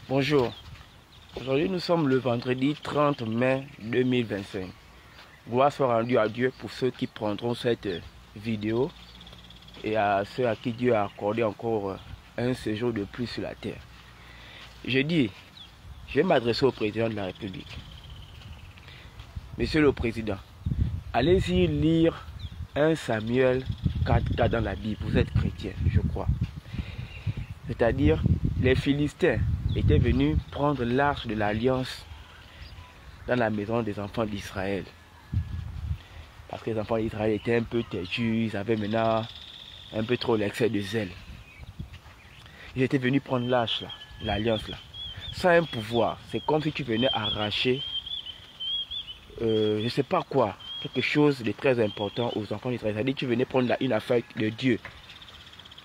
Bonjour, aujourd'hui nous sommes le vendredi 30 mai 2025. Gloire soit rendue à Dieu pour ceux qui prendront cette vidéo et à ceux à qui Dieu a accordé encore un séjour de plus sur la terre. Je vais m'adresser au président de la République. Monsieur le Président, allez-y lire 1 Samuel 4 dans la Bible. Vous êtes chrétien, je crois. C'est-à-dire, les Philistins étaient venus prendre l'arche de l'alliance dans la maison des enfants d'Israël. Parce que les enfants d'Israël étaient un peu têtus, ils avaient maintenant un peu trop l'excès de zèle. Ils étaient venus prendre l'arche là, l'alliance là. Sans un pouvoir, c'est comme si tu venais arracher, je ne sais pas quoi, quelque chose de très important aux enfants d'Israël. C'est-à-dire que tu venais prendre une affaire de Dieu.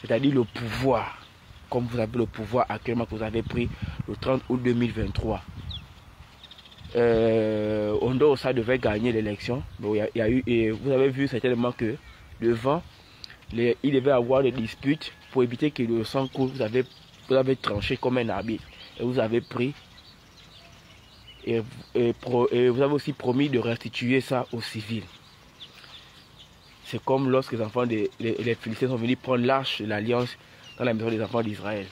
C'est-à-dire le pouvoir. Comme vous avez le pouvoir actuellement que vous avez pris le 30 août 2023. Ondo, ça devait gagner l'élection. Bon, il y a eu, et vous avez vu certainement que devant, il devait avoir des disputes pour éviter que le sang coule. Vous avez tranché comme un arbitre. Et vous avez pris. Et vous avez aussi promis de restituer ça aux civils. C'est comme lorsque les enfants les Philistins sont venus prendre l'arche de l'alliance dans la maison des enfants d'Israël.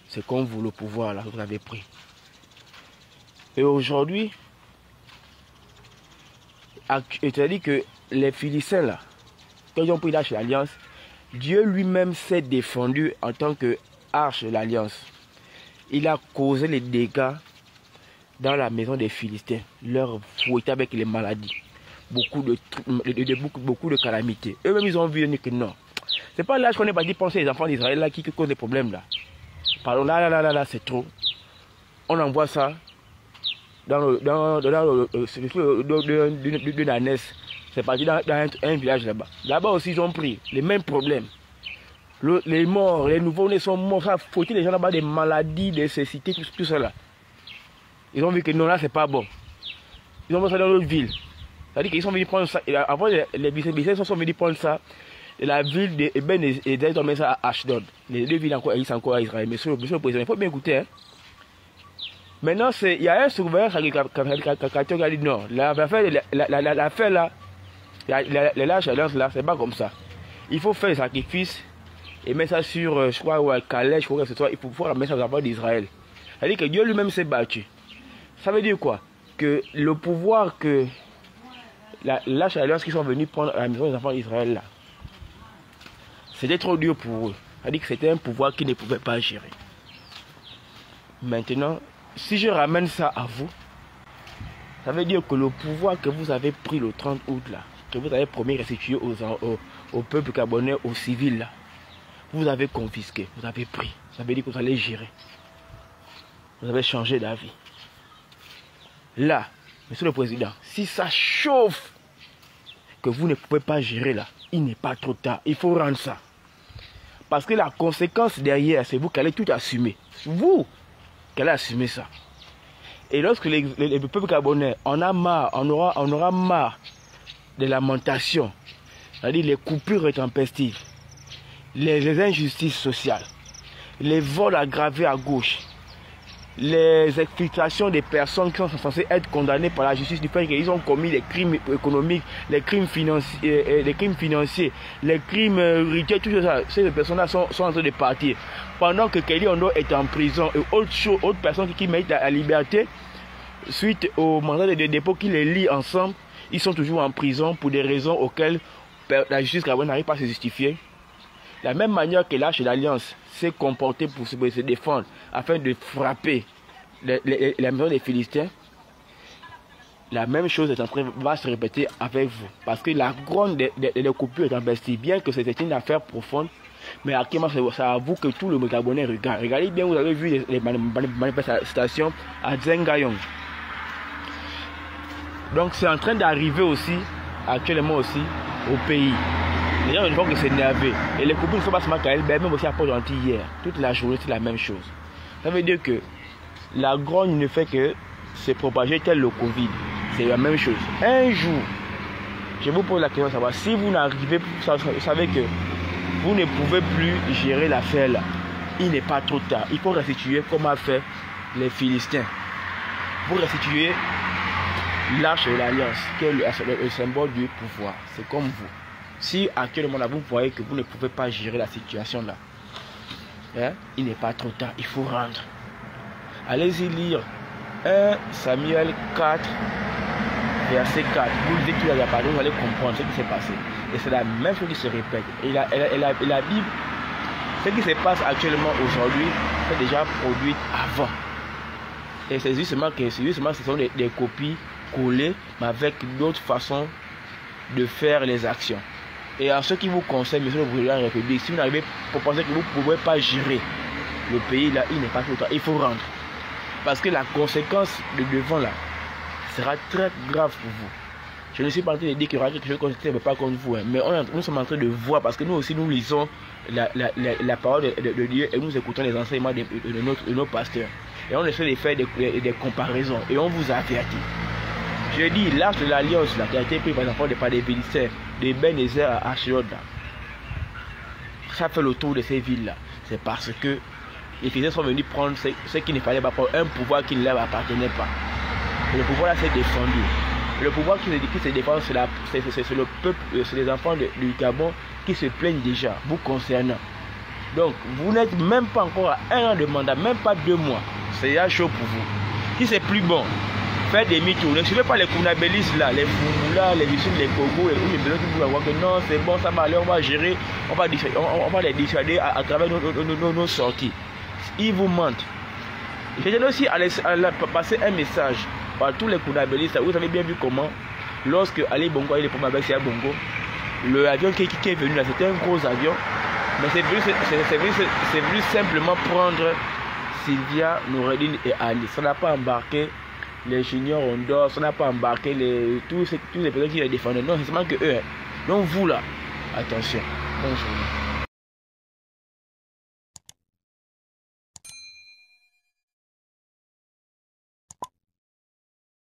C'est comme vous le pouvoir là que vous avez pris. Et aujourd'hui, c'est-à-dire que les Philistins là, quand ils ont pris l'arche de l'alliance, Dieu lui-même s'est défendu en tant que arche de l'alliance. Il a causé les dégâts dans la maison des Philistins, leur fouetté avec les maladies, beaucoup de calamités. Eux-mêmes ils ont vu que non. C'est pas là qu'on est parti penser les enfants d'Israël là qui causent des problèmes là. Pardon, là, c'est trop. On envoie ça dans d'une ânesse. C'est parti dans un village là-bas. Là-bas aussi ils ont pris les mêmes problèmes. Les morts, les nouveaux-nés sont morts. Ça a fouetté les gens là-bas des maladies, des cécités, tout ça là. Ils ont vu que non là c'est pas bon. Ils ont mis ça dans l'autre ville. C'est-à-dire qu'ils sont venus prendre ça. Avant les Philistins sont venus prendre ça. La ville de Ben et ils ont mis ça à Ashdod. Les deux villes encore, ils sont encore à Israël. Monsieur le Président, il faut bien écouter. Hein. Maintenant, il y a un surveillant qui a dit non. L'affaire là, les lâches là, c'est pas comme ça. Il faut faire le sacrifice et mettre ça sur, je crois, ouais, Calais, je crois que ce soit, il faut pouvoir mettre ça aux enfants d'Israël. C'est-à-dire que Dieu lui-même s'est battu. Ça veut dire quoi? Que le pouvoir que lâche alliance qui sont venus prendre à la maison des enfants d'Israël là, c'était trop dur pour eux. C'est-à-dire que c'était un pouvoir qu'ils ne pouvaient pas gérer. Maintenant, si je ramène ça à vous, ça veut dire que le pouvoir que vous avez pris le 30 août là, que vous avez promis restituer au peuple gabonais, aux civils là, vous avez confisqué, vous avez pris. Ça veut dire que vous allez gérer. Vous avez changé d'avis. Là, Monsieur le Président, si ça chauffe que vous ne pouvez pas gérer là, il n'est pas trop tard. Il faut rendre ça. Parce que la conséquence derrière, c'est vous qui allez tout assumer. Vous qui allez assumer ça. Et lorsque les peuples gabonais on aura marre des lamentations, c'est-à-dire les coupures intempestives, les injustices sociales, les vols aggravés à gauche, les explications des personnes qui sont censées être condamnées par la justice du fait qu'ils ont commis des crimes économiques, les crimes financiers, les crimes rituels, tout ça. Ces personnes-là sont en train de partir. Pendant que Kelly Ondo est en prison et autres personnes qui méritent la liberté, suite au mandat de dépôt qui les lie ensemble, ils sont toujours en prison pour des raisons auxquelles la justice gabonaise n'arrive pas à se justifier. De la même manière que l'arche de l'alliance s'est comportée pour se défendre afin de frapper la maison des Philistins, la même chose va se répéter avec vous. Parce que la gronde des coupures est investie, bien que c'était une affaire profonde, mais actuellement c'est à vous que tout le Gabonais regarde. Regardez bien, vous avez vu les manifestations à Zengayong. Donc c'est en train d'arriver aussi, actuellement aussi, au pays. Les gens ne font que s'énerver. Et les coupures ne sont pas seulement qu'à elle, même aussi à Port-Gentil hier. Toute la journée, c'est la même chose. Ça veut dire que la grogne ne fait que se propager tel le Covid. C'est la même chose. Un jour, je vous pose la question de savoir si vous n'arrivez, vous savez que vous ne pouvez plus gérer l'affaire là. il n'est pas trop tard. Il faut restituer comme a fait les Philistins. Vous restituez l'arche de l'alliance, qui est le symbole du pouvoir. C'est comme vous. Si actuellement là, vous voyez que vous ne pouvez pas gérer la situation là, hein, il n'est pas trop tard, il faut rendre. Allez-y lire 1 Samuel 4, verset 4. Vous lisez tout la parole, vous allez comprendre ce qui s'est passé. Et c'est la même chose qui se répète. Et la Bible, ce qui se passe actuellement aujourd'hui, c'est déjà produit avant. Et c'est justement que ce sont des copies collées, mais avec d'autres façons de faire les actions. Et à ceux qui vous conseillent, monsieur le président de la République, si vous n'arrivez pas à penser que vous ne pouvez pas gérer le pays là, il n'est pas trop tard, il faut rendre. Parce que la conséquence de devant là sera très grave pour vous. Je ne suis pas en train de dire qu'il y aura quelque chose qu'on ne pas contre vous, hein, mais nous sommes en train de voir, parce que nous aussi nous lisons la parole de Dieu et nous écoutons les enseignements de nos pasteurs. Et on essaie de faire des comparaisons et on vous avertit. Je dis, l'arche de l'alliance qui a été prise par exemple par des Philistins, des Ben-Ezer à Ashdod, ça fait le tour de ces villes-là. C'est parce que les Philistins sont venus prendre ce qu'il ne fallait pas prendre, un pouvoir qui ne leur appartenait pas. Et le pouvoir là s'est défendu. Le pouvoir qui se défend, c'est le peuple, c'est les enfants du Gabon qui se plaignent déjà, vous concernant. Donc, vous n'êtes même pas encore à 1 an de mandat, même pas 2 mois. C'est déjà chaud pour vous. Si c'est plus bon, faites des mythos. Ne suivez pas les Kounabélis là, les Foumoula, les Vissou, les Kogo, et les besoins qui vous voir que non, c'est bon, ça va aller, on va gérer, on va les dissuader à travers nos sorties. Ils vous mentent. Je tiens aussi à passer un message par tous les Kounabélis. Vous avez bien vu comment, lorsque Ali Bongo a eu les problèmes avec Sia Bongo, l'avion qui est venu là, c'était un gros avion, mais c'est venu simplement prendre Sylvia, Noureddine et Ali. Ça n'a pas embarqué les juniors Ondor, ça n'a pas embarqué tous les personnes qui les défendent. Non, c'est seulement que eux. Donc vous là, attention. Bonne journée.